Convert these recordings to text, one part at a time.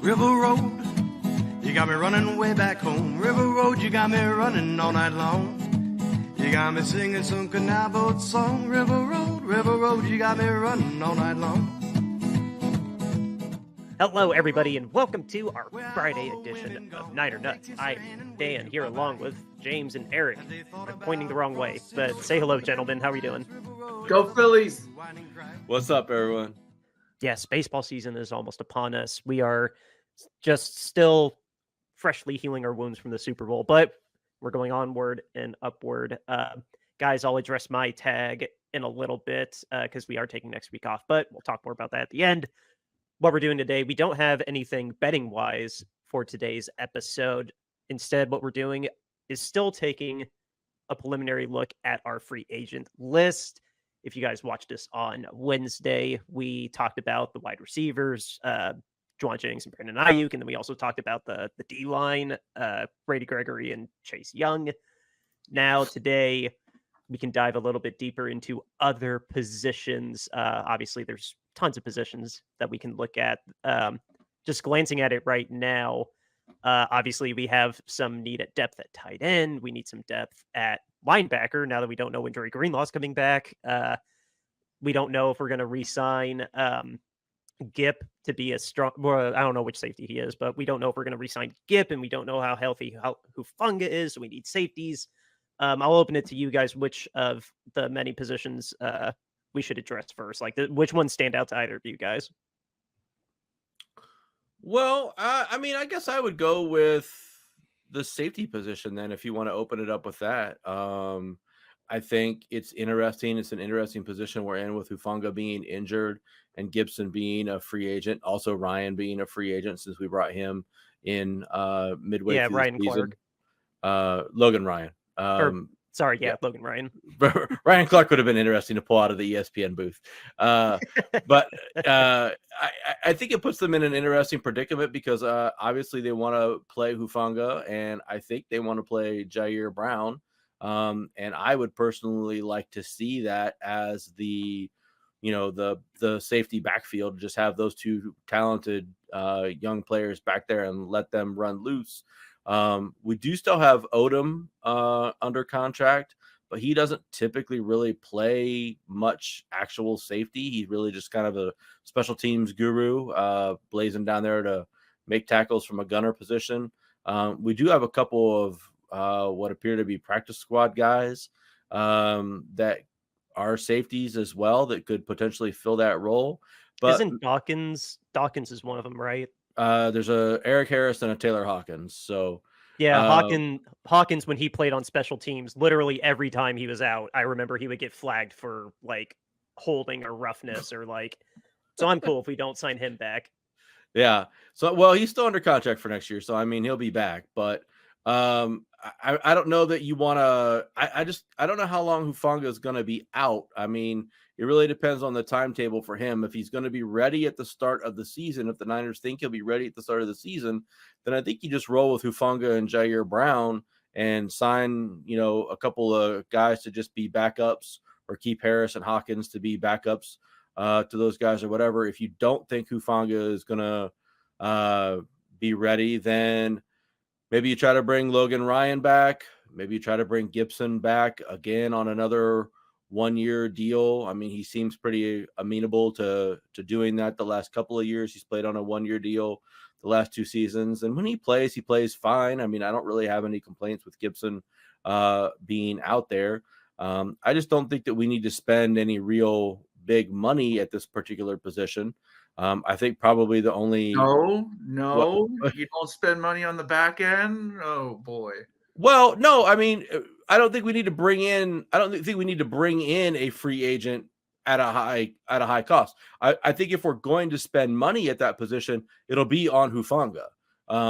River Road, you got me running way back home. River Road, you got me running all night long. You got me singing some canal boat song. River Road, you got me running all night long. Hello, everybody, and welcome to our Friday edition of Niner Nuts. I'm Dan, here along with James and Eric. I'm pointing the wrong way, but say hello, gentlemen. How are you doing? Go Phillies! What's up, everyone? Yes, baseball season is almost upon us. We are just still freshly healing our wounds from the Super Bowl, but we're going onward and upward. Guys, I'll address my tag in a little bit because we are taking next week off, but we'll talk more about that at the end. What we're doing today, we don't have anything betting wise for today's episode. Instead, what we're doing is still taking a preliminary look at our free agent list. If you guys watched us on Wednesday, we talked about the wide receivers, Juwan Jennings and Brandon Ayuk, and then we also talked about the D-line, Brady Gregory and Chase Young. Now, today, we can dive a little bit deeper into other positions. Obviously, there's tons of positions that we can look at. Just glancing at it right now, obviously, we have some need at depth at tight end. We need some depth at linebacker now that we don't know when Dre Greenlaw's coming back. We don't know if we're going to re-sign Gipp to be a strong. Well, I don't know which safety he is, but we don't know if we're going to re-sign Gipp, and we don't know how healthy Hufanga is. So we need safeties. I'll open it to you guys. Which of the many positions we should address first? Like, which ones stand out to either of you guys? Well, I mean, I guess I would go with the safety position then, if you want to open it up with that. I think it's interesting. It's an interesting position we're in with Hufanga being injured and Gibson being a free agent. Also, Ryan being a free agent since we brought him in midway through Ryan the season. Clark. Logan Ryan. Logan Ryan. Ryan Clark would have been interesting to pull out of the ESPN booth. But I think it puts them in an interesting predicament because obviously they want to play Hufanga, and I think they want to play Jair Brown. And I would personally like to see that as the safety backfield, just have those two talented young players back there and let them run loose. We do still have Odom under contract, but he doesn't typically really play much actual safety. He's really just kind of a special teams guru, blazing down there to make tackles from a gunner position. We do have a couple of what appear to be practice squad guys that are safeties as well that could potentially fill that role. But isn't Dawkins is one of them, right? There's a Eric Harris and a Taylor Hawkins. So yeah, Hawkins, when he played on special teams, literally every time he was out, I remember he would get flagged for like holding or roughness or like. So I'm cool if we don't sign him back. Yeah. So well, he's still under contract for next year, so I mean he'll be back. But I don't know that you want to. I don't know how long Hufanga is going to be out. I mean, it really depends on the timetable for him. If he's going to be ready at the start of the season, if the Niners think he'll be ready at the start of the season, then I think you just roll with Hufanga and Jair Brown and sign, a couple of guys to just be backups, or keep Harris and Hawkins to be backups to those guys or whatever. If you don't think Hufanga is going to be ready, then maybe you try to bring Logan Ryan back. Maybe you try to bring Gibson back again on another 1-year deal. I mean, he seems pretty amenable to doing that the last couple of years. He's played on a 1-year deal the last 2 seasons. And when he plays fine. I mean, I don't really have any complaints with Gibson being out there. I just don't think that we need to spend any real big money at this particular position. I think probably the only you don't spend money on the back end. Oh boy. Well, no, I mean, I don't think we need to bring in a free agent at a high cost. I think if we're going to spend money at that position, it'll be on Hufanga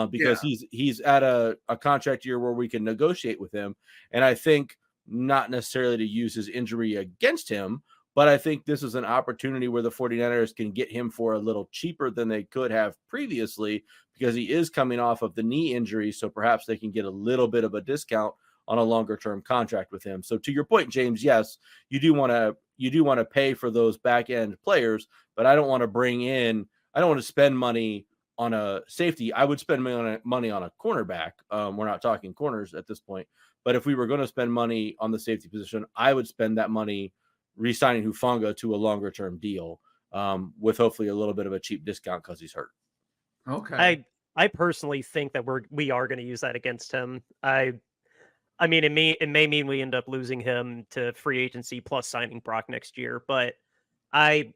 because he's at a contract year where we can negotiate with him. And I think not necessarily to use his injury against him, but I think this is an opportunity where the 49ers can get him for a little cheaper than they could have previously because he is coming off of the knee injury. So perhaps they can get a little bit of a discount on a longer term contract with him. So to your point, James, yes, you do want to pay for those back end players, but I don't want to spend money on a safety, I would spend money on a cornerback. We're not talking corners at this point, but if we were going to spend money on the safety position, I would spend that money re-signing Hufanga to a longer term deal, with hopefully a little bit of a cheap discount because he's hurt. Okay. I personally think that we are going to use that against him. I mean, it may mean we end up losing him to free agency plus signing Brock next year, but I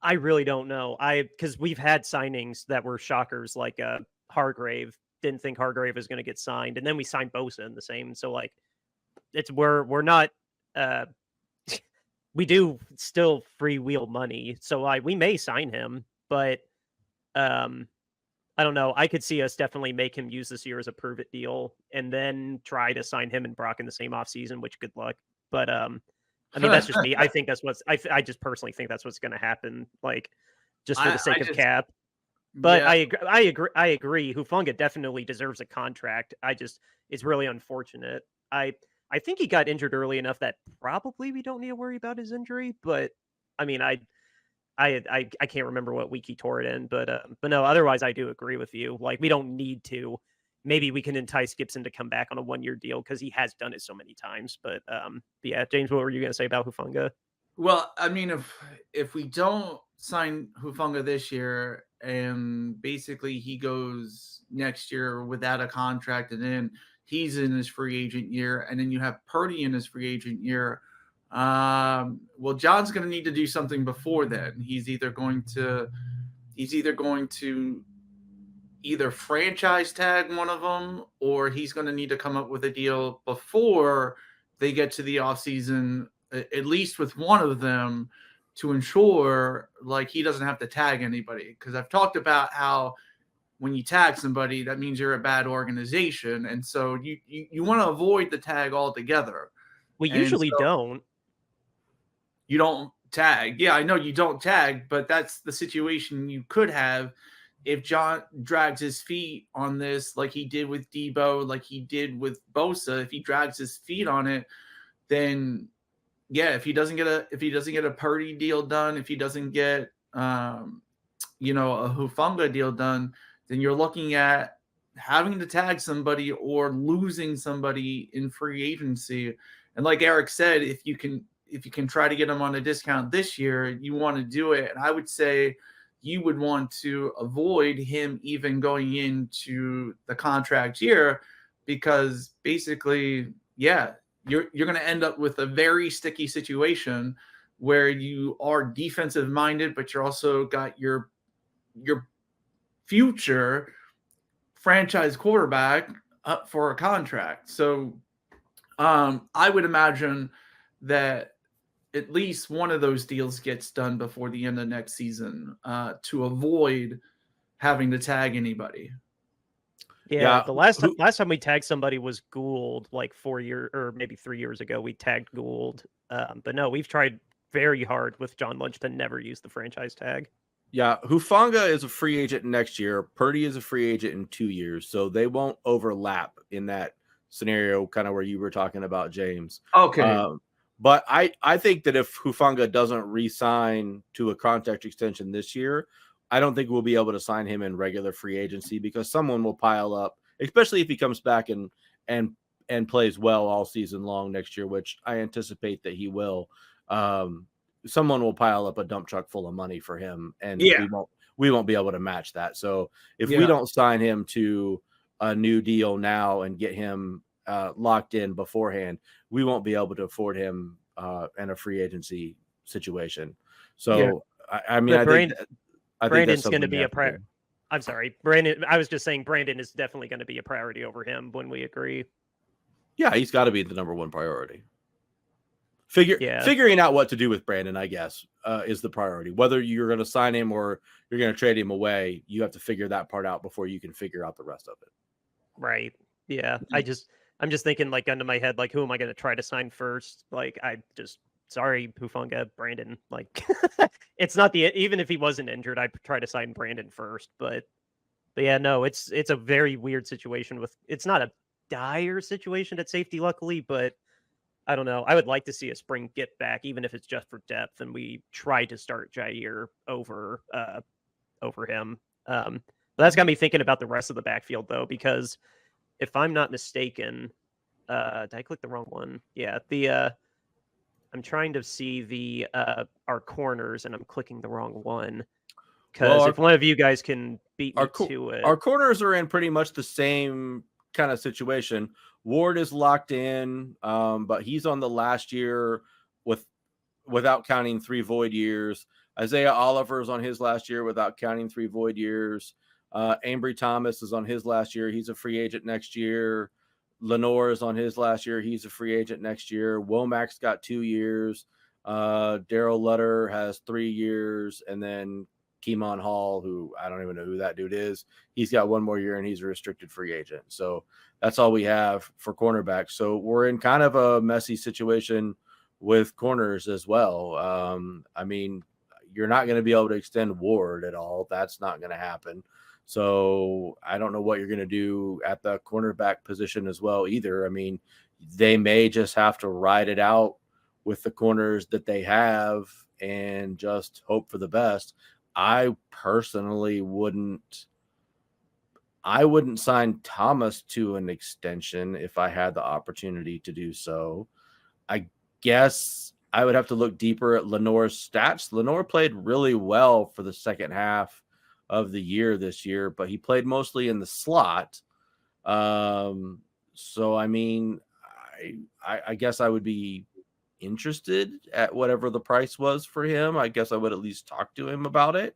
I really don't know. Because we've had signings that were shockers, like Hargrave. Didn't think Hargrave was going to get signed, and then we signed Bosa in the same. So like, we're not. Uh, we do still freewheel money, so we may sign him, but um, I don't know. I could see us definitely make him use this year as a prove it deal, and then try to sign him and Brock in the same offseason, which good luck. But I mean, that's just me. I think that's what's I just personally think that's what's going to happen, like just for the sake of cap. But Yeah. I agree. Hufanga definitely deserves a contract. It's really unfortunate. I think he got injured early enough that probably we don't need to worry about his injury. But I mean, I can't remember what week he tore it in, but no. Otherwise, I do agree with you. Like, we don't need to. Maybe we can entice Gibson to come back on a 1-year deal because he has done it so many times. But yeah, James, what were you going to say about Hufanga? Well, I mean, if we don't sign Hufanga this year and basically he goes next year without a contract, and then he's in his free agent year, and then you have Purdy in his free agent year. Well, John's going to need to do something before then. He's either going to either franchise tag one of them, or he's going to need to come up with a deal before they get to the offseason, at least with one of them, to ensure like he doesn't have to tag anybody. Because I've talked about how when you tag somebody, that means you're a bad organization, and so you want to avoid the tag altogether. We And usually so don't. you don't tag. Yeah, I know you don't tag, but that's the situation you could have if John drags his feet on this, like he did with Debo, like he did with Bosa. If he drags his feet on it, then yeah, if he doesn't get a Purdy deal done, if he doesn't get a Hufanga deal done, then you're looking at having to tag somebody or losing somebody in free agency. And like Eric said, if you can try to get him on a discount this year, you want to do it. And I would say you would want to avoid him even going into the contract year, because basically, yeah, you're going to end up with a very sticky situation where you are defensive minded, but you're also got your future franchise quarterback up for a contract. So I would imagine that at least one of those deals gets done before the end of next season, to avoid having to tag anybody. Yeah, the last time we tagged somebody was Gould, like 4 years or maybe 3 years ago. We tagged Gould, but no, we've tried very hard with John Lynch to never use the franchise tag. Yeah, Hufanga is a free agent next year. Purdy is a free agent in 2 years, so they won't overlap in that scenario, kind of where you were talking about, James. Okay. But I think that if Hufanga doesn't re-sign to a contract extension this year, I don't think we'll be able to sign him in regular free agency, because someone will pile up, especially if he comes back and plays well all season long next year, which I anticipate that he will. Someone will pile up a dump truck full of money for him, and we won't be able to match that. So if we don't sign him to a new deal now and get him locked in beforehand, we won't be able to afford him in a free agency situation. So I mean, I think Brandon's going to be a priority. I'm sorry, Brandon. I was just saying Brandon is definitely going to be a priority over him when we agree. Yeah, he's got to be the number one priority. Figuring out what to do with Brandon, I guess, is the priority. Whether you're going to sign him or you're going to trade him away, you have to figure that part out before you can figure out the rest of it. Right. Yeah. I'm just thinking, like, under my head, like, who am I going to try to sign first? Like, sorry, Hufanga, Brandon. Like, it's not even if he wasn't injured, I'd try to sign Brandon first. But yeah, no, it's a very weird situation it's not a dire situation at safety, luckily, but I don't know. I would like to see a spring get back, even if it's just for depth, and we try to start Jair over him. But that's got me thinking about the rest of the backfield, though, because if I'm not mistaken, did I click the wrong one? Yeah, I'm trying to see the our corners, and I'm clicking the wrong one. Because if one of you guys can beat me to it, our corners are in pretty much the same kind of situation. Ward is locked in, but he's on the last year without counting 3 void years. Isaiah Oliver is on his last year without counting 3 void years. Ambry Thomas is on his last year. He's a free agent next year. Lenore is on his last year. He's a free agent next year. Womack's got 2 years. Daryl Lutter has 3 years. And then Keemon Hall, who I don't even know who that dude is, he's got 1 more year and he's a restricted free agent. So that's all we have for cornerbacks. So we're in kind of a messy situation with corners as well. I mean, you're not going to be able to extend Ward at all. That's not going to happen. So I don't know what you're going to do at the cornerback position as well either. I mean, they may just have to ride it out with the corners that they have and just hope for the best. I personally wouldn't sign Thomas to an extension if I had the opportunity to do so. I guess I would have to look deeper at Lenore's stats. Lenore played really well for the second half of the year this year, but he played mostly in the slot. So, I mean, I guess I would be interested at whatever the price was for him. I guess I would at least talk to him about it.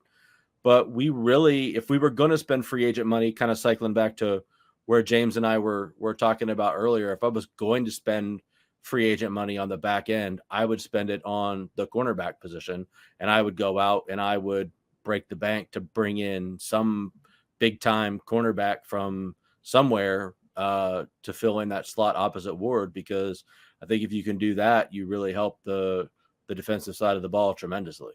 But we really, if we were going to spend free agent money, kind of cycling back to where James and I were talking about earlier, if I was going to spend free agent money on the back end, I would spend it on the cornerback position, and I would go out and I would break the bank to bring in some big time cornerback from somewhere to fill in that slot opposite Ward, because I think if you can do that, you really help the defensive side of the ball tremendously.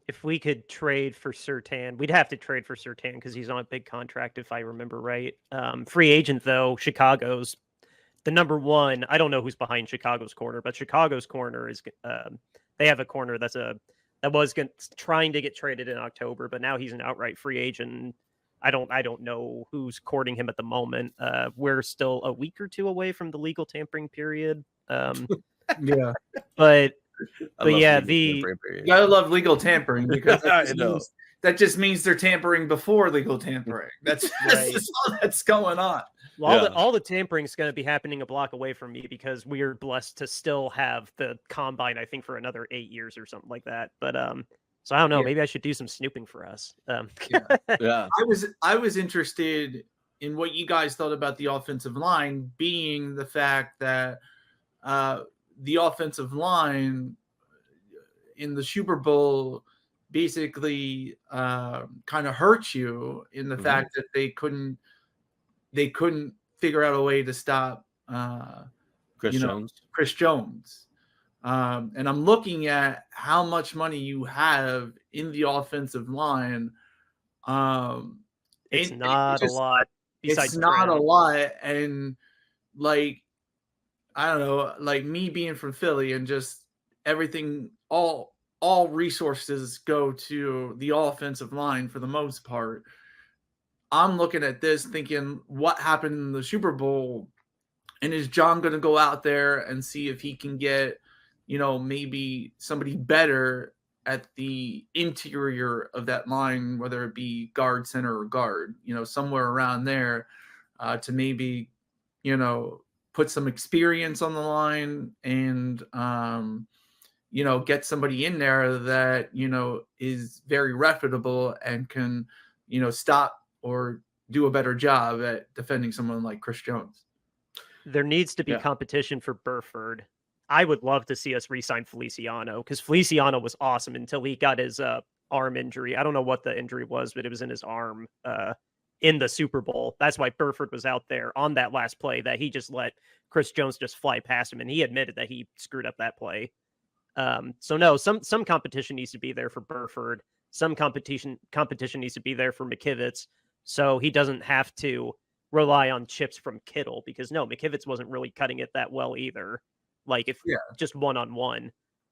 If we could trade for Surtain, we'd have to trade for Surtain because he's on a big contract, if I remember right. Free agent, though, Chicago's the number one. I don't know who's behind Chicago's corner, but Chicago's corner is they have a corner that was trying to get traded in October, but now he's an outright free agent. I don't know who's courting him at the moment. We're still a week or 2 away from the legal tampering period. Yeah, but yeah, you gotta love legal tampering because that just means they're tampering before legal tampering. That's all that's going on. Well, all the tampering is going to be happening a block away from me because we are blessed to still have the combine, I think, for another 8 years or something like that. But so I don't know. Maybe I should do some snooping for us. Yeah. I was interested in what you guys thought about the offensive line, being the fact that the offensive line in the Super Bowl basically kind of hurt you in the fact that they couldn't figure out a way to stop Chris Jones. And I'm looking at how much money you have in the offensive line. It's not a lot. It's not a lot. And like, I don't know, like me being from Philly and just everything, all resources go to the offensive line for the most part. I'm looking at this thinking, what happened in the Super Bowl? And is John going to go out there and see if he can get, maybe somebody better at the interior of that line, whether it be guard, center, or guard, somewhere around there to maybe, put some experience on the line and, get somebody in there that, is very reputable and can, stop or do a better job at defending someone like Chris Jones. There needs to be competition for Burford. I would love to see us re-sign Feliciano because Feliciano was awesome until he got his arm injury. I don't know what the injury was, but it was in his arm in the Super Bowl. That's why Burford was out there on that last play that he just let Chris Jones just fly past him, and he admitted that he screwed up that play. So no, some competition needs to be there for Burford. Some competition needs to be there for McKivitz, so he doesn't have to rely on chips from Kittle because McKivitz wasn't really cutting it that well either. Like if just one-on-one,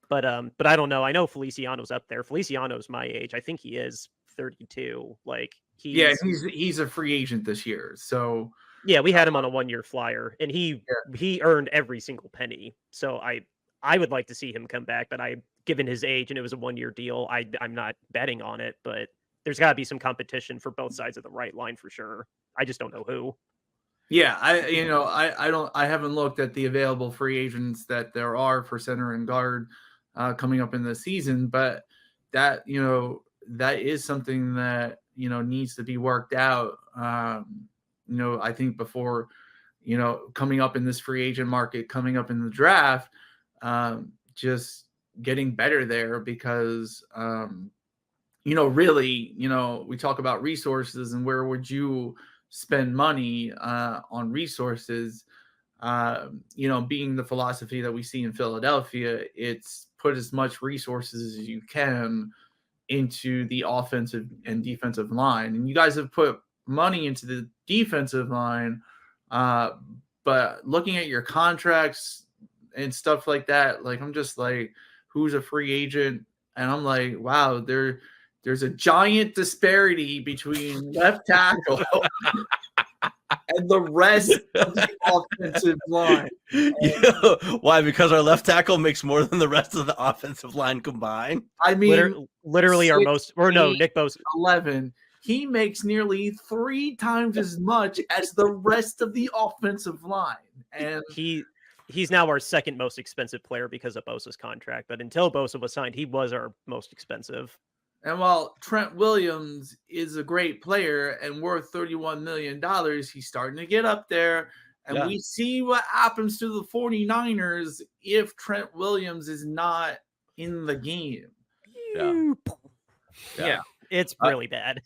but I don't know. I know Feliciano's up there. Feliciano's my age. I think he is 32. Like he's a free agent this year. So yeah, we had him on a 1-year flyer, and he earned every single penny. So I would like to see him come back, but given his age and it was a 1-year deal, I'm not betting on it. But there's got to be some competition for both sides of the right line for sure. I just don't know who. Yeah, I haven't looked at the available free agents that there are for center and guard coming up in the season, but that that is something that needs to be worked out. I think before coming up in this free agent market, coming up in the draft, just getting better there because really we talk about resources and where would you spend money on resources. Being the philosophy that we see in Philadelphia, it's put as much resources as you can into the offensive and defensive line. And you guys have put money into the defensive line, but looking at your contracts and stuff like that, like I'm just like, who's a free agent? And I'm like, wow, there's a giant disparity between left tackle and the rest of the offensive line. Why? Because our left tackle makes more than the rest of the offensive line combined? I mean, literally our most, or no, Nick Bosa. 11. He makes nearly 3 times as much as the rest of the offensive line. And he's now our second most expensive player because of Bosa's contract. But until Bosa was signed, he was our most expensive. And while Trent Williams is a great player and worth $31 million, he's starting to get up there. And we see what happens to the 49ers if Trent Williams is not in the game. Yeah. It's really bad.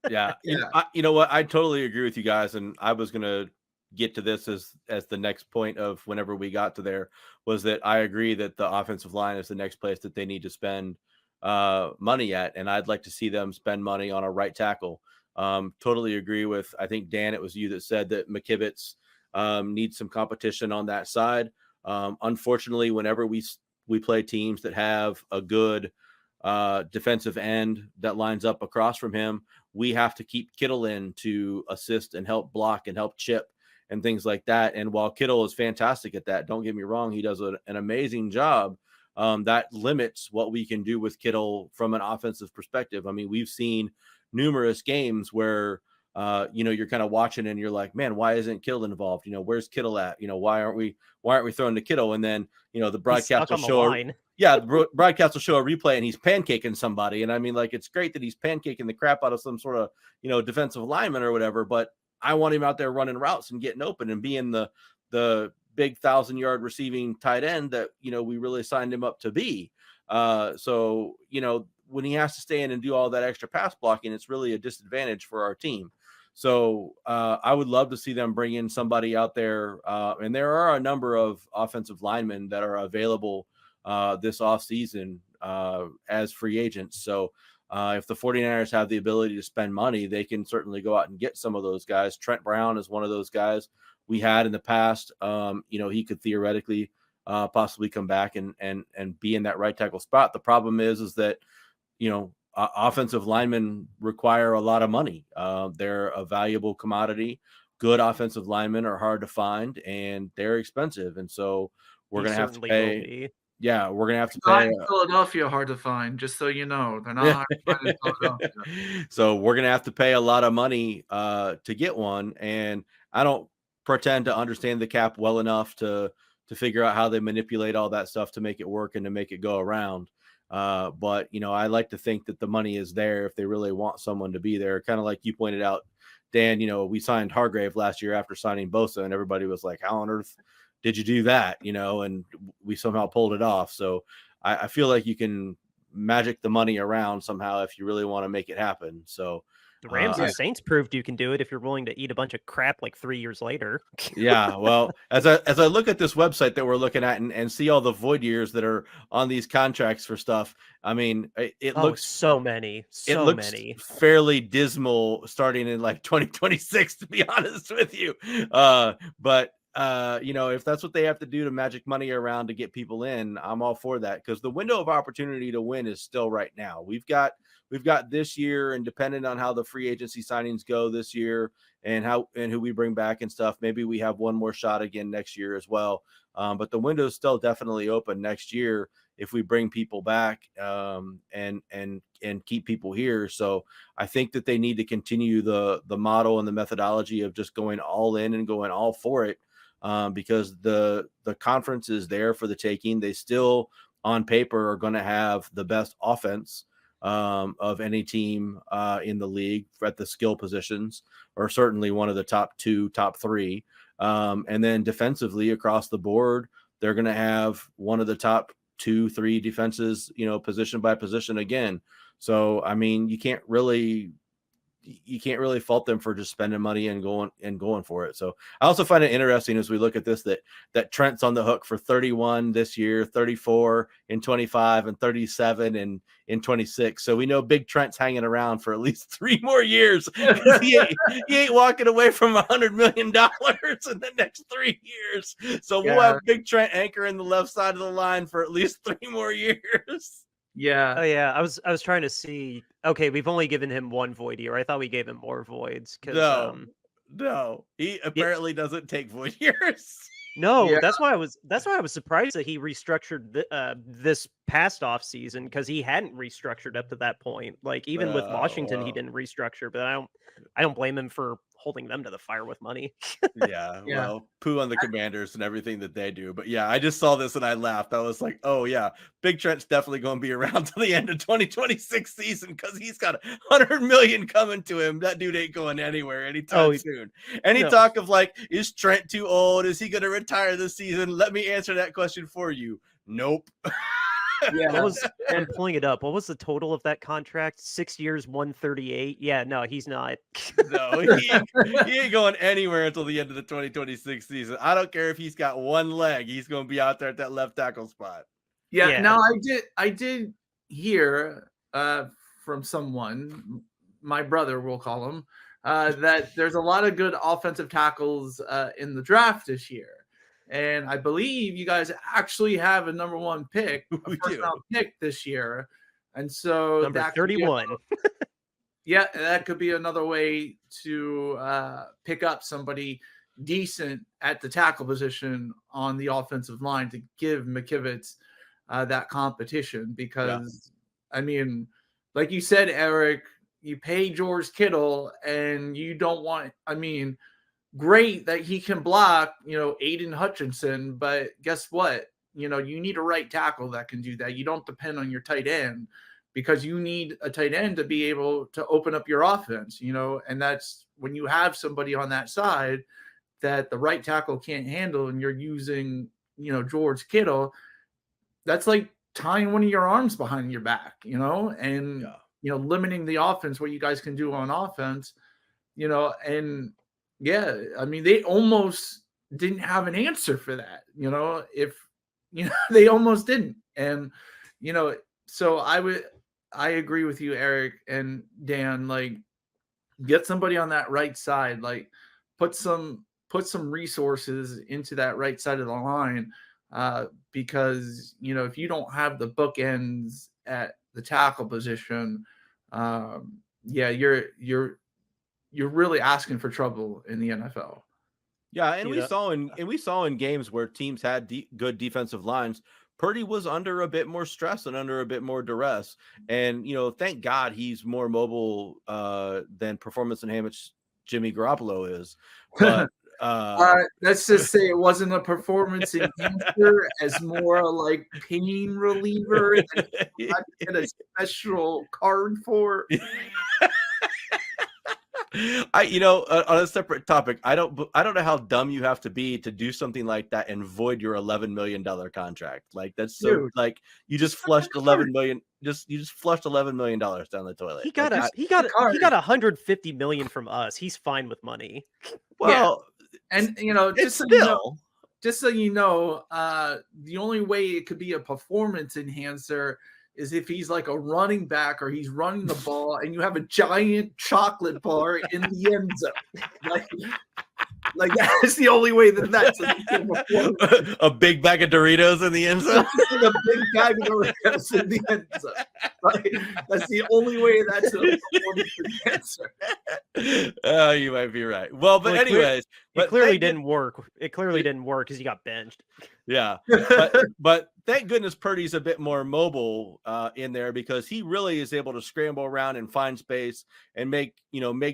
Yeah. You know what? I totally agree with you guys. And I was going to get to this as the next point of whenever we got to there, was that I agree that the offensive line is the next place that they need to spend money at, and I'd like to see them spend money on a right tackle. Totally agree with, I think, Dan, it was you that said that McKivitz needs some competition on that side. Unfortunately, whenever we play teams that have a good defensive end that lines up across from him, we have to keep Kittle in to assist and help block and help chip and things like that. And while Kittle is fantastic at that, don't get me wrong, he does an amazing job. That limits what we can do with Kittle from an offensive perspective. I mean, we've seen numerous games where, you're kind of watching and you're like, man, why isn't Kittle involved? Where's Kittle at? Why aren't we throwing to Kittle? And then, the broadcast will show, the broadcast will show a replay and he's pancaking somebody. And I mean, like, it's great that he's pancaking the crap out of some sort of, defensive lineman or whatever, but I want him out there running routes and getting open and being the big 1,000-yard receiving tight end that, we really signed him up to be. So, when he has to stay in and do all that extra pass blocking, it's really a disadvantage for our team. So I would love to see them bring in somebody out there. And there are a number of offensive linemen that are available this offseason as free agents. So if the 49ers have the ability to spend money, they can certainly go out and get some of those guys. Trent Brown is one of those guys we had in the past. He could theoretically possibly come back and be in that right tackle spot. The problem is that, offensive linemen require a lot of money. They're a valuable commodity. Good offensive linemen are hard to find and they're expensive. And so we're going to have to pay. Yeah, we're going to have to pay. Not in Philadelphia, hard to find, just so you know. They're not hard to find in Philadelphia. So we're going to have to pay a lot of money to get one. And I don't pretend to understand the cap well enough to figure out how they manipulate all that stuff to make it work and to make it go around. But, I like to think that the money is there if they really want someone to be there. Kind of like you pointed out, Dan, we signed Hargrave last year after signing Bosa, and everybody was like, how on earth did you do that? And we somehow pulled it off. So I feel like you can magic the money around somehow if you really want to make it happen. So the Rams and Saints proved you can do it if you're willing to eat a bunch of crap like 3 years later. Yeah, well, as I look at this website that we're looking at and see all the void years that are on these contracts for stuff, I mean, it looks so many. It looks fairly dismal starting in like 2026, to be honest with you. But if that's what they have to do to magic money around to get people in, I'm all for that, because the window of opportunity to win is still right now. We've got this year, and depending on how the free agency signings go this year and who we bring back and stuff, maybe we have one more shot again next year as well. But the window is still definitely open next year if we bring people back and keep people here. So I think that they need to continue the model and the methodology of just going all in and going all for it. Because the conference is there for the taking. They still, on paper, are going to have the best offense of any team in the league at the skill positions, or certainly one of the top 2, top 3. And then defensively across the board, they're going to have one of the top 2, 3 defenses, position by position again. So, I mean, you can't really fault them for just spending money and going for it. So I also find it interesting as we look at this, that Trent's on the hook for 31 this year, 34 in 25, and 37 in 26. So we know Big Trent's hanging around for at least 3 more years. he ain't walking away from $100 million in the next 3 years. So we'll have Big Trent anchoring the left side of the line for at least 3 more years. Yeah. Oh yeah, I was trying to see. Okay, we've only given him 1 void year. I thought we gave him more voids because no, he apparently doesn't take void years. No, Yeah. that's why I was surprised that he restructured this past off season, because he hadn't restructured up to that point. Like even with Washington, he didn't restructure. But I don't blame him for holding them to the fire with money. Yeah, well, poo on the Commanders and everything that they do. But yeah, I just saw this and I laughed. I was like, oh yeah, Big Trent's definitely going to be around till the end of 2026 season, because he's got $100 million coming to him. That dude ain't going anywhere anytime soon. Any talk of like, is Trent too old? Is he going to retire this season? Let me answer that question for you. Nope. Yeah, I'm pulling it up. What was the total of that contract? 6 years, 138. Yeah, no, he's not. No, he ain't going anywhere until the end of the 2026 season. I don't care if he's got 1 leg. He's going to be out there at that left tackle spot. Yeah. Now I did hear from someone, my brother, we'll call him, that there's a lot of good offensive tackles in the draft this year. And I believe you guys actually have a number 1 pick, a first-round pick this year. And so number 31. Yeah, that could be another way to pick up somebody decent at the tackle position on the offensive line to give McKivitz that competition. Because, I mean, like you said, Eric, you pay George Kittle and you don't want – I mean – great that he can block, Aiden Hutchinson, but guess what? You need a right tackle that can do that. You don't depend on your tight end, because you need a tight end to be able to open up your offense, and that's when you have somebody on that side that the right tackle can't handle and you're using, George Kittle, that's like tying one of your arms behind your back, and, limiting the offense, what you guys can do on offense, and yeah, I mean, they almost didn't have an answer for that, they almost didn't. And, so I agree with you, Eric and Dan, like, get somebody on that right side, like put some resources into that right side of the line, because, if you don't have the bookends at the tackle position, you're really asking for trouble in the NFL. Yeah, and we saw in games where teams had good defensive lines, Purdy was under a bit more stress and under a bit more duress. And, thank God he's more mobile than performance-enhanced Jimmy Garoppolo is. But let's just say it wasn't a performance enhancer, as more like pain reliever that you had to get a special card for. On a separate topic, I don't know how dumb you have to be to do something like that and void your $11 million contract. Like, that's so, dude, like, you just flushed $11 million. You just flushed $11 million down the toilet. He got $150 million from us. He's fine with money. Well, and just so you know, the only way it could be a performance enhancer is if he's like a running back or he's running the ball and you have a giant chocolate bar in the end zone. Like, Like that's the only way that's a A big bag of Doritos in the end zone. a big bag of Doritos in the end zone. Like, that's the only way that's a performance answer. You might be right. Well, but Well, anyways, it clearly didn't work. It clearly didn't work because he got benched. Yeah, but thank goodness Purdy's a bit more mobile in there, because he really is able to scramble around and find space and make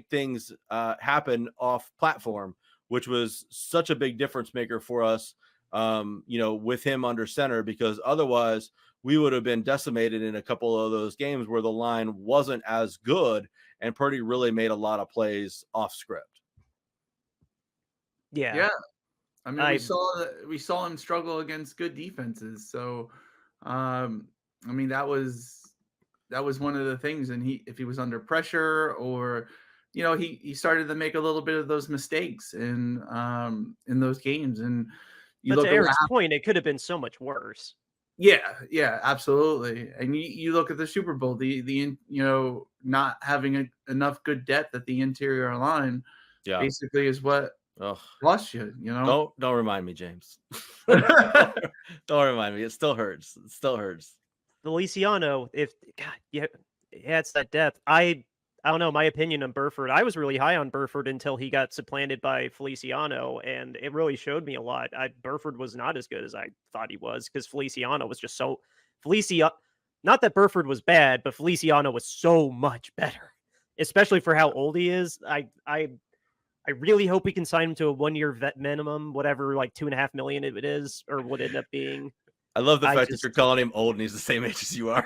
things happen off platform, which was such a big difference maker for us. With him under center, because otherwise we would have been decimated in a couple of those games where the line wasn't as good, and Purdy really made a lot of plays off script. Yeah. I mean, we saw him struggle against good defenses. So, I mean, that was one of the things. And if he was under pressure, or, he started to make a little bit of those mistakes in those games. And but to Eric's point, it could have been so much worse. Yeah, absolutely. And you look at the Super Bowl, the not having enough good depth at the interior line, basically is what lost you. Don't remind me, James. Don't remind me. It still hurts. Feliciano, it's that depth. I don't know, my opinion on Burford. I was really high on Burford until he got supplanted by Feliciano, and it really showed me a lot. Burford was not as good as I thought he was, because Feliciano was just so not that Burford was bad, but Feliciano was so much better, especially for how old he is. I really hope we can sign him to a 1-year vet minimum, whatever, like $2.5 million it is, or what it ended up being. I love the fact that you're calling him old and he's the same age as you are.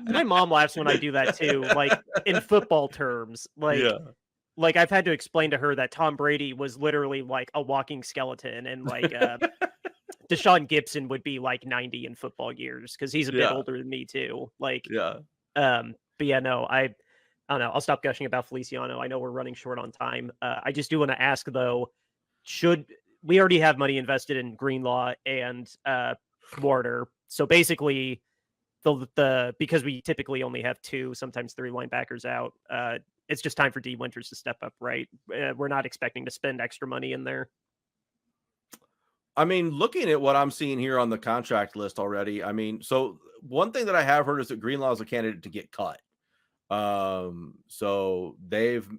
My mom laughs when I do that too, like in football terms. Like I've had to explain to her that Tom Brady was literally like a walking skeleton, and like Deshaun Gibson would be like 90 in football years, because he's a bit older than me too. But yeah, no, I don't know. I'll stop gushing about Feliciano. I know we're running short on time. I just do want to ask though, we already have money invested in Greenlaw and Warner. So basically, because we typically only have 2, sometimes 3 linebackers out, it's just time for D Winters to step up, right? We're not expecting to spend extra money in there. I mean, looking at what I'm seeing here on the contract list already, I mean, so one thing that I have heard is that Greenlaw is a candidate to get cut. So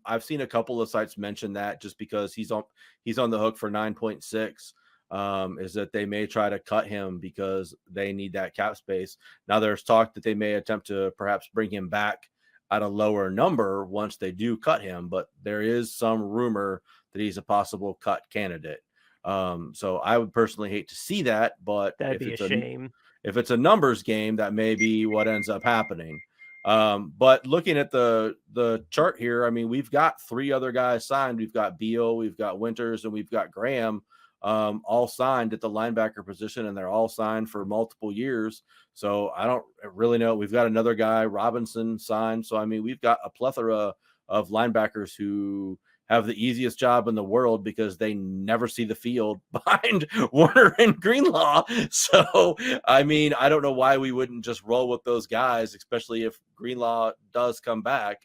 I've seen a couple of sites mention that, just because he's on the hook for 9.6, is that they may try to cut him because they need that cap space. Now there's talk that they may attempt to perhaps bring him back at a lower number once they do cut him, but there is some rumor that he's a possible cut candidate. So I would personally hate to see that, but that'd be a shame. If it's a numbers game, that may be what ends up happening. But looking at the chart here, I mean, we've got 3 other guys signed. We've got Beal, we've got Winters, and we've got Graham, all signed at the linebacker position, and they're all signed for multiple years. So I don't really know. We've got another guy, Robinson, signed. So, I mean, we've got a plethora of linebackers who have the easiest job in the world because they never see the field behind Warner and Greenlaw. So, I mean, I don't know why we wouldn't just roll with those guys, especially if Greenlaw does come back.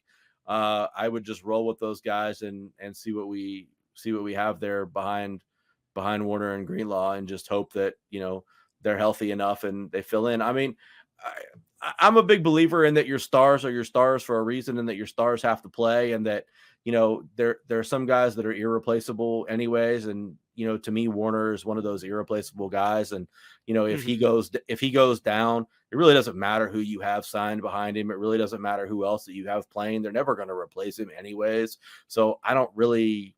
I would just roll with those guys and see what we have there behind Warner and Greenlaw, and just hope that, they're healthy enough and they fill in. I mean, I'm a big believer in that your stars are your stars for a reason, and that your stars have to play, and that, there are some guys that are irreplaceable anyways. And, to me, Warner is one of those irreplaceable guys. And, if he goes down, it really doesn't matter who you have signed behind him. It really doesn't matter who else that you have playing. They're never going to replace him anyways. So I don't really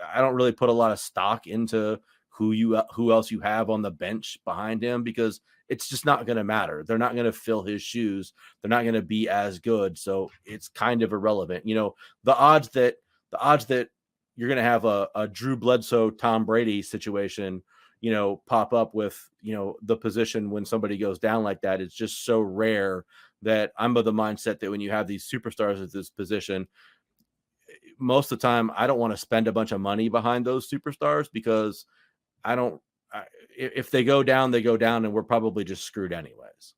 put a lot of stock into who else you have on the bench behind him, because it's just not going to matter. They're not going to fill his shoes. They're not going to be as good. So it's kind of irrelevant. The odds that you're going to have a Drew Bledsoe, Tom Brady situation, pop up with, the position when somebody goes down like that, it's just so rare that I'm of the mindset that when you have these superstars at this position, most of the time, I don't want to spend a bunch of money behind those superstars, because if they go down, they go down, and we're probably just screwed anyways.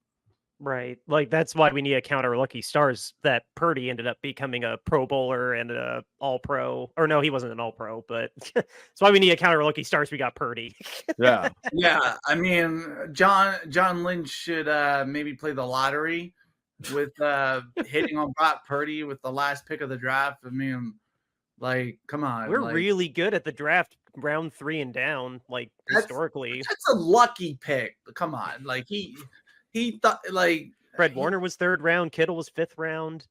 Right. Like that's why we need to count our lucky stars that Purdy ended up becoming a Pro Bowler and a All Pro. Or no, he wasn't an All Pro, but that's why we need to count our lucky stars. We got Purdy. Yeah. Yeah, I mean, John Lynch should maybe play the lottery with hitting on Brock Purdy with the last pick of the draft. I mean, like, come on, We're like, really good at the draft, round 3 and down, like historically. that's a lucky pick. Come on, like he thought like Fred Warner was 3rd round, Kittle was 5th round.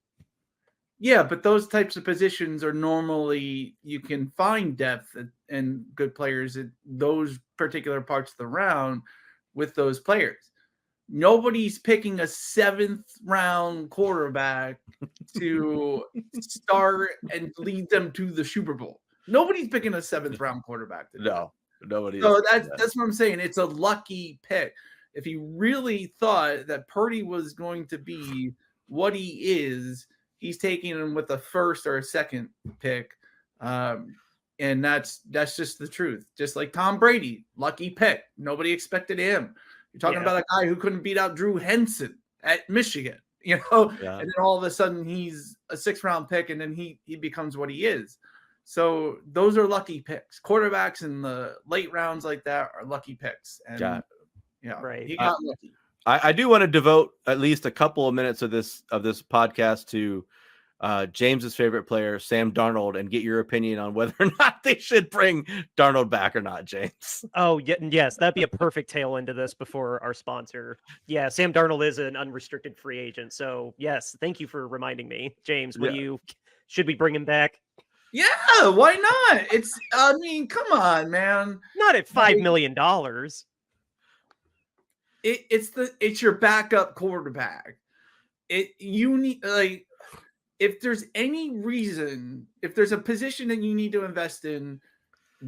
yeah, but those types of positions are normally you can find depth and good players at those particular parts of the round with those players. Nobody's picking a 7th round quarterback to start and lead them to the Super Bowl. Nobody's picking a 7th round quarterback. No, nobody. So that's what I'm saying. It's a lucky pick. If he really thought that Purdy was going to be what he is, he's taking him with a 1st or a 2nd pick. And that's just the truth. Just like Tom Brady, lucky pick. Nobody expected him. You're talking about a guy who couldn't beat out Drew Henson at Michigan, you know, and then all of a sudden he's a 6th round pick and then he becomes what he is. So those are lucky picks. Quarterbacks in the late rounds like that are lucky picks. And right. He got lucky. I do want to devote at least a couple of minutes of this podcast to James's favorite player, Sam Darnold, and get your opinion on whether or not they should bring Darnold back or not, James. Oh, yes, that'd be a perfect tail into this before our sponsor. Yeah, Sam Darnold is an unrestricted free agent. So, yes, thank you for reminding me. James, should we bring him back? Yeah, why not? I mean, come on, man. Not at $5 million. It's your backup quarterback. You need, like, if there's any reason, if there's a position that you need to invest in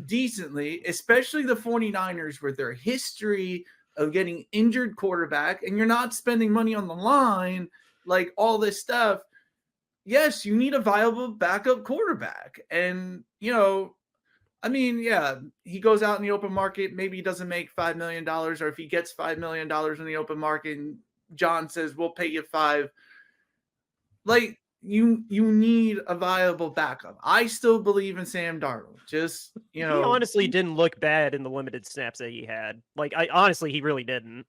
decently, especially the 49ers with their history of getting injured quarterback, and you're not spending money on the line, like all this stuff, yes, you need a viable backup quarterback. And, you know, I mean, yeah, he goes out in the open market, maybe he doesn't make $5 million, or if he gets $5 million in the open market and John says, we'll pay you 5, like, you need a viable backup. I still believe in Sam Darnold. Just, you know, he honestly didn't look bad in the limited snaps that he had. Like, he really didn't.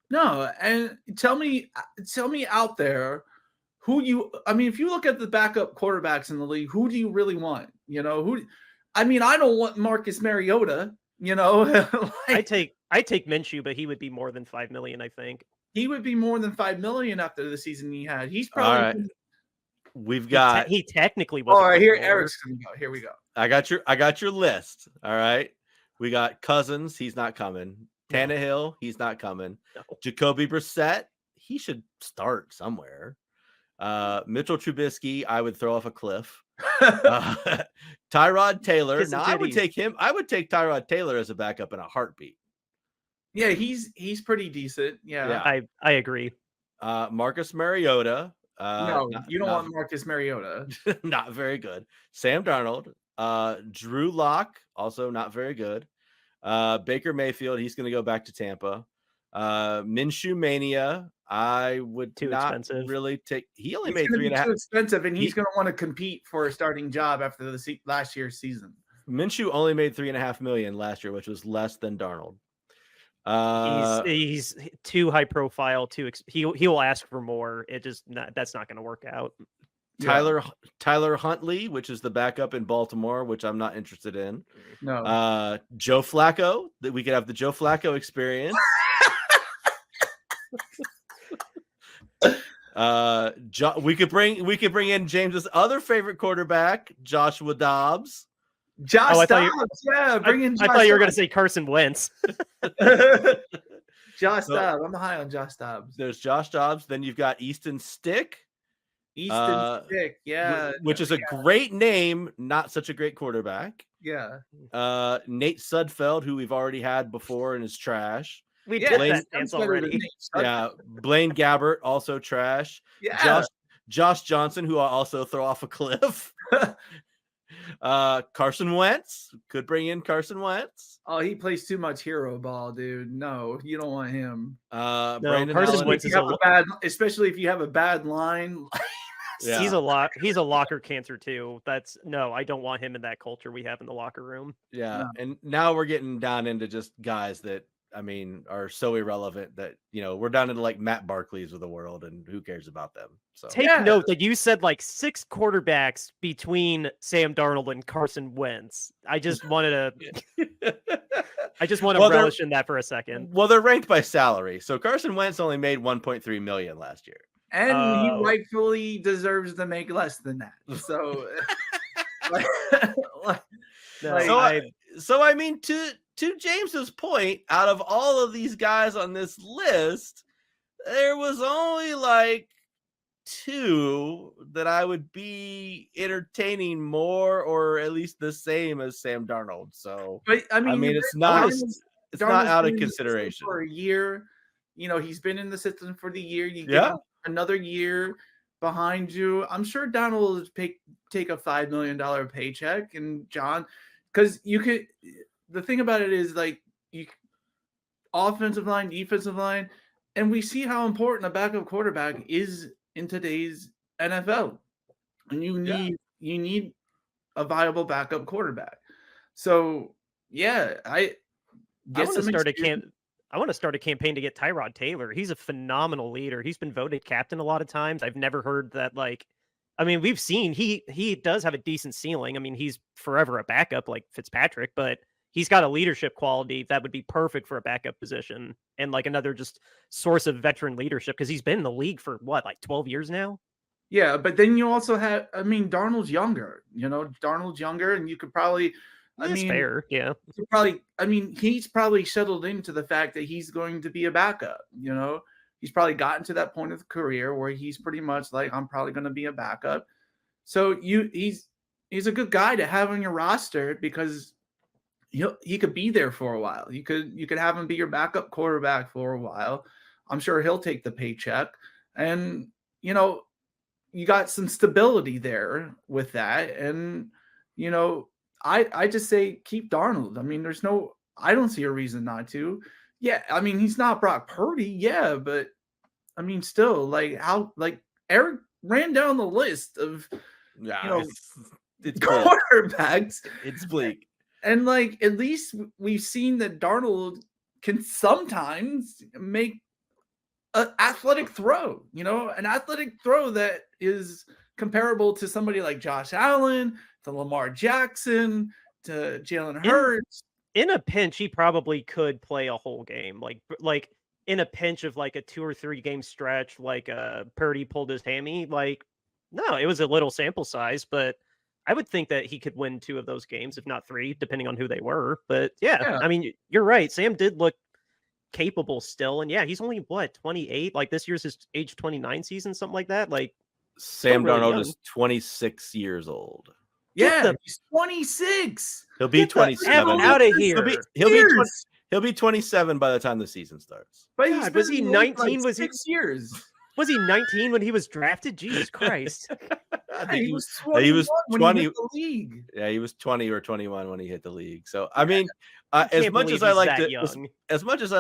No, and tell me out there if you look at the backup quarterbacks in the league, who do you really want? You know, I don't want Marcus Mariota, you know. I take Minshew, but he would be more than $5 million, I think. He would be more than $5 million after the season he had. He's probably all right. We've got. He technically was. All right, here Eric's gonna go. Here we go. I got your list. All right, we got Cousins. He's not coming. Tannehill. He's not coming. No. Jacoby Brissett. He should start somewhere. Mitchell Trubisky. I would throw off a cliff. Tyrod Taylor. Now I would take him. I would take Tyrod Taylor as a backup in a heartbeat. Yeah, he's pretty decent. Yeah. I agree. Marcus Mariota. No, you don't want Marcus Mariota. Not very good. Sam Darnold. Drew Lock, also not very good. Baker Mayfield, he's going to go back to Tampa. Minshew Mania, I would too not expensive. Really take. He only made 3.5. Too expensive, and he's going to want to compete for a starting job after the last year's season. Minshew only made $3.5 million last year, which was less than Darnold. He's too high profile. He will ask for more. That's not going to work out. Tyler Huntley, which is the backup in Baltimore, which I'm not interested in. No. Joe Flacco, that we could have the Joe Flacco experience. We could bring in James's other favorite quarterback, Joshua Dobbs. Dobbs, bring in Josh. I thought you were going to say Carson Wentz. Josh Dobbs. I'm high on Josh Dobbs. There's Josh Dobbs. Then you've got Easton Stick. Stick, yeah. Which is a great name, not such a great quarterback. Yeah. Nate Sudfeld, who we've already had before and is trash. We did that dance already. Yeah. Blaine Gabbert, also trash. Yeah. Josh Johnson, who I'll also throw off a cliff. Carson Wentz could bring in Carson Wentz. Oh, he plays too much hero ball, dude. No, you don't want him. Brandon Carson Allen. Wentz is Especially if you have a bad line. Yeah. He's a locker cancer too. I don't want him in that culture we have in the locker room. Yeah, No. and now we're getting down into just guys that are so irrelevant that we're down into like Matt Barkley's of the world, and who cares about them? So Take note that you said like 6 quarterbacks between Sam Darnold and Carson Wentz. I just wanted to relish in that for a second. Well, they're ranked by salary, so Carson Wentz only made 1.3 million last year. And he rightfully deserves to make less than that. So, so I mean, to James's point, out of all of these guys on this list, there was only like 2 that I would be entertaining more, or at least the same as Sam Darnold. So, but I mean it's not out of consideration for a year. He's been in the system for the year. You get another year behind you. I'm sure Donald will take a $5 million paycheck, and John, because the thing about it is like offensive line, defensive line, and we see how important a backup quarterback is in today's NFL, and you need a viable backup quarterback. So I want to start a campaign to get Tyrod Taylor. He's a phenomenal leader. He's been voted captain a lot of times. I've never heard that. We've seen he does have a decent ceiling. I mean, he's forever a backup like Fitzpatrick, but he's got a leadership quality that would be perfect for a backup position and like another just source of veteran leadership, because he's been in the league for 12 years now. Yeah, but then you also have, Darnold's younger. And you could probably, fair, yeah. He's probably settled into the fact that he's going to be a backup. He's probably gotten to that point of the career where he's pretty much like, I'm probably going to be a backup. So he's a good guy to have on your roster, because he could be there for a while. You could have him be your backup quarterback for a while. I'm sure he'll take the paycheck, and you got some stability there with that. And I just say keep Darnold. I don't see a reason not to. Yeah, he's not Brock Purdy, but still, Eric ran down the list of it's quarterbacks. It's bleak. And at least we've seen that Darnold can sometimes make an athletic throw, an athletic throw that is comparable to somebody like Josh Allen, to Lamar Jackson, to Jalen Hurts. In a pinch, he probably could play a whole game. Like in a pinch of like a 2 or 3 game stretch, like Purdy pulled his hammy. No, it was a little sample size, but I would think that he could win 2 of those games, if not 3, depending on who they were. But yeah. You're right. Sam did look capable still, and he's only 28. Like this year's his age 29 season, something like that. Like Sam Darnold is 26 years old. He's 26. He'll be 27. Out of here. He'll be 27 by the time the season starts. But was he 19? Was he 6 years? Was he 19 when he was drafted? Jesus Christ. I think he was 20 when he hit the league. Yeah, he was 20 or 21 when he hit the league. So as much as I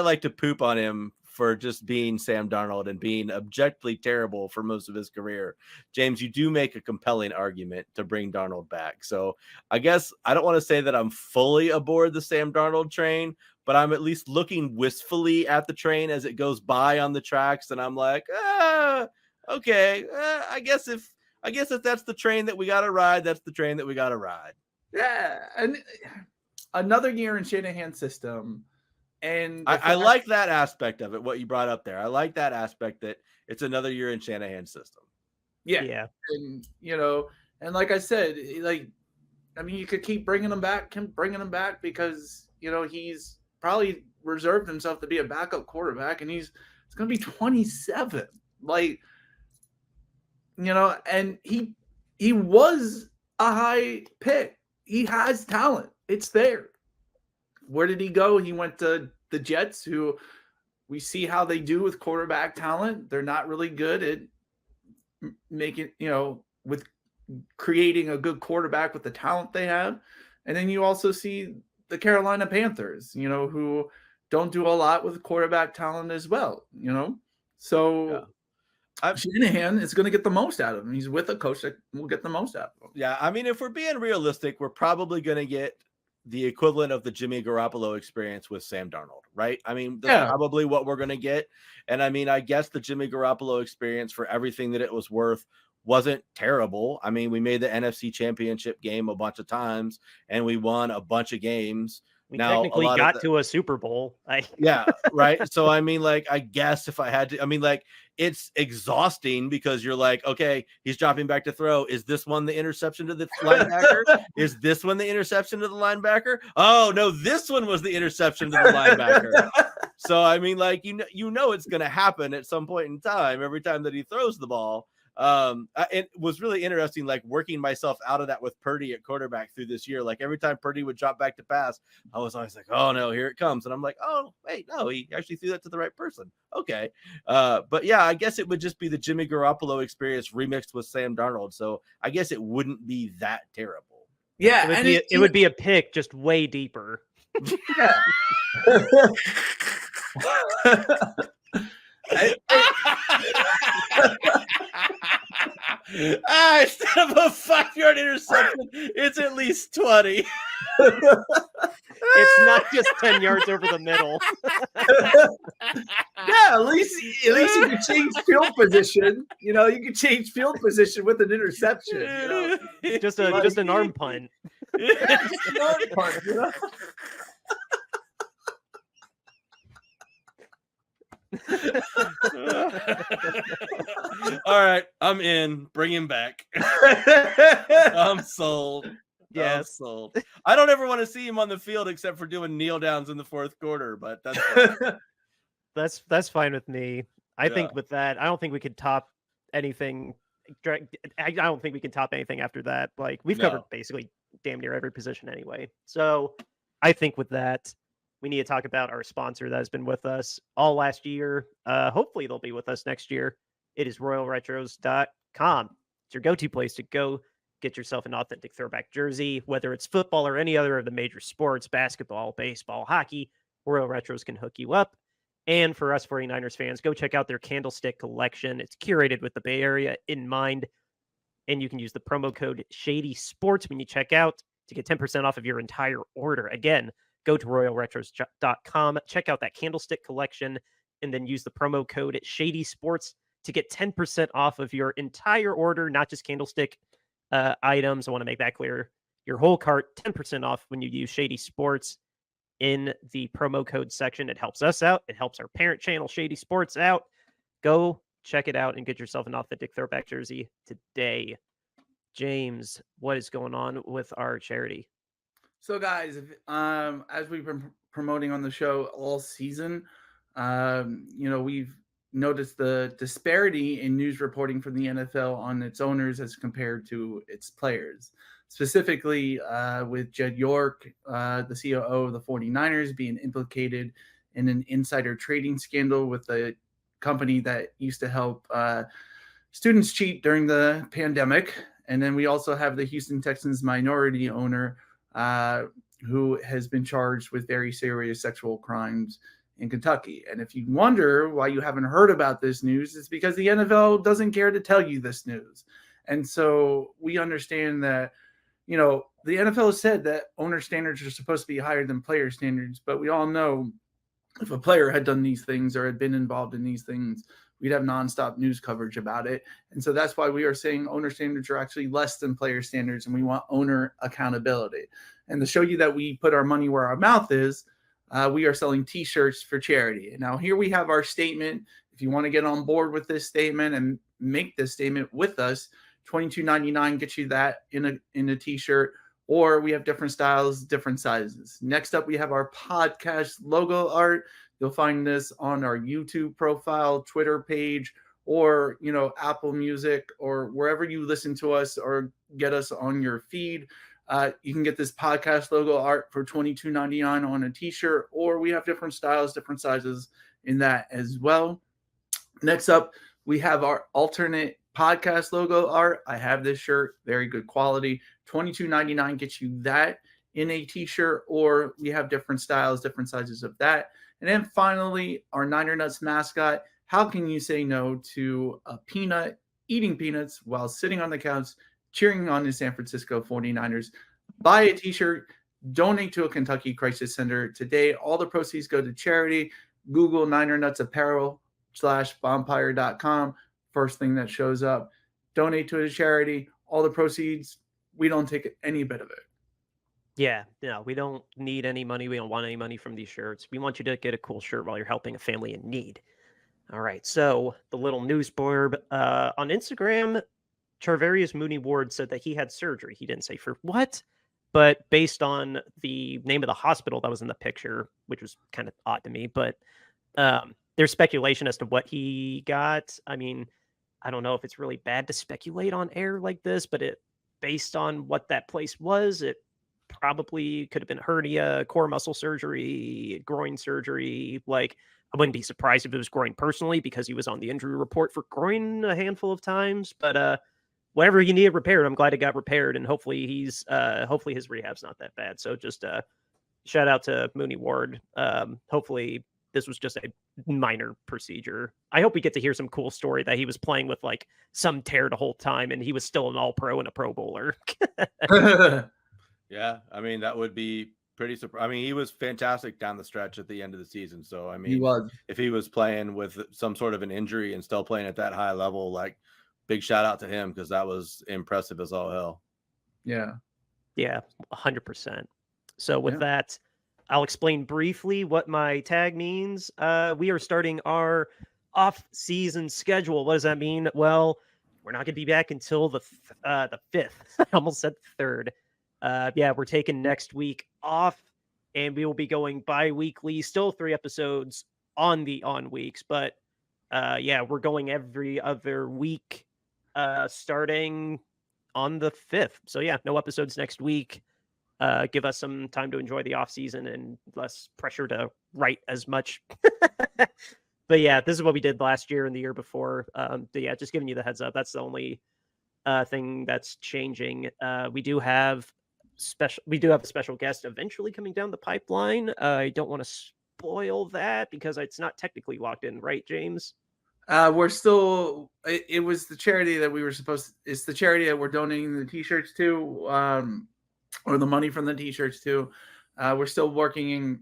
like to poop on him for just being Sam Darnold and being objectively terrible for most of his career, James, you do make a compelling argument to bring Darnold back. So I guess I don't want to say that I'm fully aboard the Sam Darnold train, but I'm at least looking wistfully at the train as it goes by on the tracks, and I'm like, okay, I guess if that's the train that we got to ride, that's the train that we got to ride. Yeah, and another year in Shanahan's system. And I like that aspect of it, what you brought up there. I like that aspect that it's another year in Shanahan's system. Yeah. And, and like I said, you could keep bringing him back, because, he's probably reserved himself to be a backup quarterback, and it's going to be 27. And he was a high pick. He has talent. It's there. Where did he go? He went to the Jets, who we see how they do with quarterback talent. They're not really good at making, with creating a good quarterback with the talent they have. And then you also see the Carolina Panthers, who don't do a lot with quarterback talent as well, So Shanahan is going to get the most out of him. He's with a coach that will get the most out of him. Yeah, I mean, if we're being realistic, we're probably going to get the equivalent of the Jimmy Garoppolo experience with Sam Darnold, right? I mean, that's probably what we're going to get. And I mean, I guess the Jimmy Garoppolo experience, for everything that it was worth, wasn't terrible. I mean, we made the NFC Championship game a bunch of times, and we won a bunch of games. We technically got to a Super Bowl. Yeah, right. So, I mean, like, I guess if I had to, I mean, like, it's exhausting because you're like, okay, he's dropping back to throw. Is this one the interception to the linebacker? Is this one the interception to the linebacker? Oh, no, this one was the interception to the linebacker. So, I mean, like, you know it's going to happen at some point in time every time that he throws the ball. It was really interesting, like working myself out of that with Purdy at quarterback through this year. Like every time Purdy would drop back to pass, I was always like, oh no, here it comes. And I'm like, oh, wait, no, he actually threw that to the right person. Okay. But yeah, I guess it would just be the Jimmy Garoppolo experience remixed with Sam Darnold. So I guess it wouldn't be that terrible. Yeah. It would be a pick just way deeper. Yeah. Instead of a 5-yard interception, it's at least 20. It's not just 10 yards over the middle. Yeah, at least you can change field position. You can change field position with an interception. Just an arm punt. Yeah, just an arm punt. All right, I'm in. Bring him back. I'm sold. Yes. I'm sold. I don't ever want to see him on the field except for doing kneel downs in the fourth quarter, but that's fine. That's fine with me. I think with that, I don't think we could top anything. I don't think we can top anything after that. Like we've covered basically damn near every position anyway. So I think with that, we need to talk about our sponsor that has been with us all last year. Hopefully they'll be with us next year. It is RoyalRetros.com. It's your go-to place to go get yourself an authentic throwback jersey, whether it's football or any other of the major sports, basketball, baseball, hockey. Royal Retros can hook you up. And for us 49ers fans, go check out their Candlestick collection. It's curated with the Bay Area in mind. And you can use the promo code Shady Sports when you check out to get 10% off of your entire order. Again, go to RoyalRetros.com, check out that Candlestick collection, and then use the promo code Shady Sports to get 10% off of your entire order, not just Candlestick items. I want to make that clear. Your whole cart, 10% off when you use Shady Sports in the promo code section. It helps us out. It helps our parent channel, Shady Sports, out. Go check it out and get yourself an authentic throwback jersey today. James, what is going on with our charity? So, guys, as we've been promoting on the show all season, we've noticed the disparity in news reporting from the NFL on its owners as compared to its players. Specifically, with Jed York, the COO of the 49ers, being implicated in an insider trading scandal with a company that used to help students cheat during the pandemic. And then we also have the Houston Texans minority owner, who has been charged with very serious sexual crimes in Kentucky. And if you wonder why you haven't heard about this news, it's because the NFL doesn't care to tell you this news. And so we understand that, the NFL has said that owner standards are supposed to be higher than player standards, but we all know if a player had done these things or had been involved in these things, we'd have nonstop news coverage about it. And so that's why we are saying owner standards are actually less than player standards, and we want owner accountability. And to show you that we put our money where our mouth is, we are selling T-shirts for charity. Now, here we have our statement. If you want to get on board with this statement and make this statement with us, $22.99 gets you that in a T-shirt, or we have different styles, different sizes. Next up, we have our podcast logo art. You'll find this on our YouTube profile, Twitter page, or, Apple Music, or wherever you listen to us or get us on your feed. You can get this podcast logo art for $22.99 on a T-shirt, or we have different styles, different sizes in that as well. Next up, we have our alternate podcast logo art, I have this shirt, very good quality. $22.99 gets you that in a t-shirt, or we have different styles, different sizes of that. And then finally, our Niner Nuts mascot. How can you say no to a peanut eating peanuts while sitting on the couch cheering on the San Francisco 49ers? Buy a t-shirt, donate to a Kentucky Crisis Center today. All the proceeds go to charity. Google Niner Nuts Apparel /bompire.com. First thing that shows up. Donate to a charity. All the proceeds, we don't take any bit of it. Yeah, no, we don't need any money. We don't want any money from these shirts. We want you to get a cool shirt while you're helping a family in need. All right, so the little news blurb on Instagram, Charvarius Mooney Ward said that he had surgery. He didn't say for what, but based on the name of the hospital that was in the picture, which was kind of odd to me, but there's speculation as to what he got. I mean, I don't know if it's really bad to speculate on air like this, but based on what that place was, it probably could have been hernia, core muscle surgery, groin surgery. Like, I wouldn't be surprised if it was groin personally, because he was on the injury report for groin a handful of times. But whatever he needed repaired, I'm glad it got repaired, and hopefully hopefully his rehab's not that bad. So just shout out to Mooney Ward. Hopefully this was just a minor procedure. I hope we get to hear some cool story that he was playing with like some tear the whole time and he was still an all-pro and a Pro Bowler. Yeah, I mean, that would be pretty surprising. I mean, he was fantastic down the stretch at the end of the season. So, I mean, He was. if he was playing with some sort of an injury and still playing at that high level, like, big shout out to him, because that was impressive as all hell. Yeah. Yeah, 100%. So with that, I'll explain briefly what my tag means. We are starting our off-season schedule. What does that mean? Well, we're not going to be back until the 5th. I almost said 3rd. We're taking next week off, and we will be going bi-weekly, still 3 episodes on the on weeks, but we're going every other week starting on the 5th. So no episodes next week. Give us some time to enjoy the off season and less pressure to write as much. But this is what we did last year and the year before. Just giving you the heads up. That's the only thing that's changing. We do have a special guest eventually coming down the pipeline. I don't want to spoil that because it's not technically locked in, right, James? We're still. It was the charity that we were supposed. It's the charity that we're donating the t-shirts to, or the money from the t-shirts to. We're still working.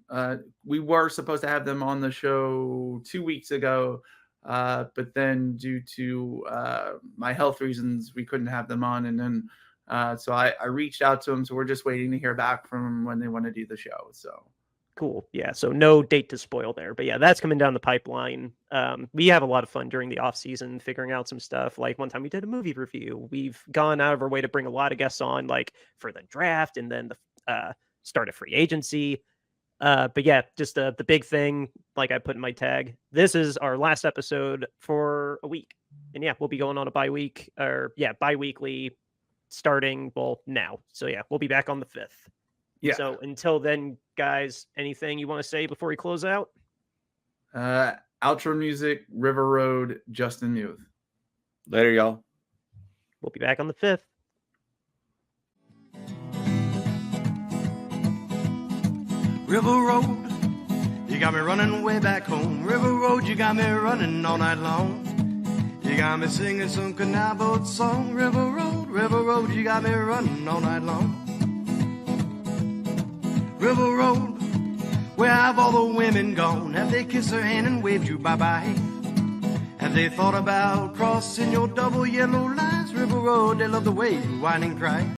We were supposed to have them on the show 2 weeks ago, but then due to my health reasons, we couldn't have them on. And then so I reached out to them. So we're just waiting to hear back from them when they want to do the show. So. Cool. Yeah. So no date to spoil there, but that's coming down the pipeline. We have a lot of fun during the off season, figuring out some stuff. Like one time we did a movie review. We've gone out of our way to bring a lot of guests on, like for the draft and then the start of free agency. Just the big thing, like I put in my tag, this is our last episode for a week. And we'll be going on a bi-weekly starting now. So we'll be back on the 5th. Yeah. So until then, guys, anything you want to say before we close out? Outro music, River Road, Justin Youth. Later, y'all. We'll be back on the 5th. River Road, you got me running way back home. River Road, you got me running all night long. You got me singing some canal boat song. River Road, you got me running all night long. River Road, where have all the women gone? Have they kissed her hand and waved you bye-bye? Have they thought about crossing your double yellow lines? River Road, they love the way you whine and cry.